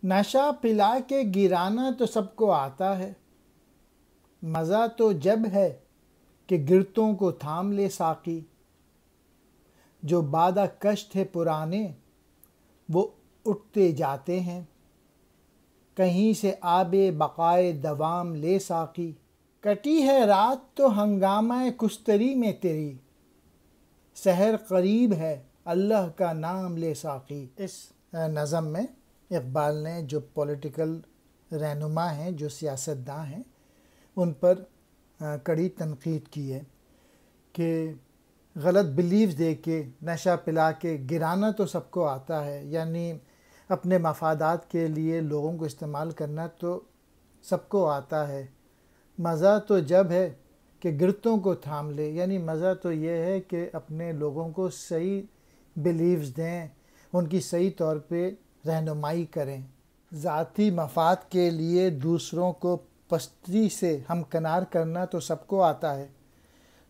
نشہ پلا کے گرانا تو سب کو آتا ہے، مزہ تو جب ہے کہ گرتوں کو تھام لے ساقی۔ جو بادہ کشت ہے پرانے وہ اٹھتے جاتے ہیں، کہیں سے آب بقائے دوام لے ساقی۔ کٹی ہے رات تو ہنگامہ کشتری میں تیری، سحر قریب ہے اللہ کا نام لے ساقی۔ اس نظم میں اقبال نے جو پولیٹیکل رہنما ہیں، جو سیاستداں ہیں، ان پر کڑی تنقید کی ہے کہ غلط بلیفز دے کے نشہ پلا کے گرانا تو سب کو آتا ہے، یعنی اپنے مفادات کے لیے لوگوں کو استعمال کرنا تو سب کو آتا ہے۔ مزہ تو جب ہے کہ گرتوں کو تھام لے، یعنی مزہ تو یہ ہے کہ اپنے لوگوں کو صحیح بلیفز دیں، ان کی صحیح طور پہ رہنمائی کریں۔ ذاتی مفاد کے لیے دوسروں کو پستی سے ہمکنار کرنا تو سب کو آتا ہے،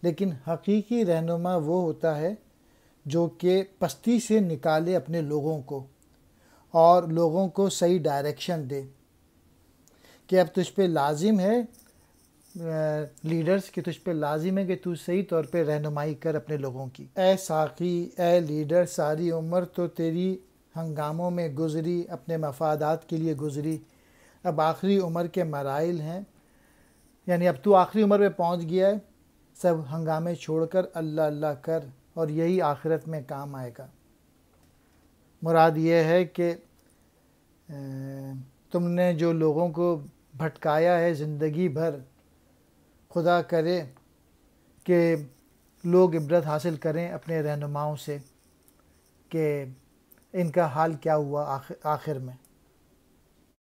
لیکن حقیقی رہنما وہ ہوتا ہے جو کہ پستی سے نکالے اپنے لوگوں کو اور لوگوں کو صحیح ڈائریکشن دے کہ اب تجھ پہ لازم ہے، لیڈرز کی تجھ پہ لازم ہے کہ تو صحیح طور پہ رہنمائی کر اپنے لوگوں کی۔ اے ساقی، اے لیڈر، ساری عمر تو تیری ہنگاموں میں گزری، اپنے مفادات کے لیے گزری، اب آخری عمر کے مراحل ہیں، یعنی اب تو آخری عمر پہ پہنچ گیا ہے، سب ہنگامے چھوڑ کر اللہ اللہ کر اور یہی آخرت میں کام آئے گا۔ مراد یہ ہے کہ تم نے جو لوگوں کو بھٹکایا ہے زندگی بھر، خدا کرے کہ لوگ عبرت حاصل کریں اپنے رہنماؤں سے کہ ان کا حال کیا ہوا آخر میں۔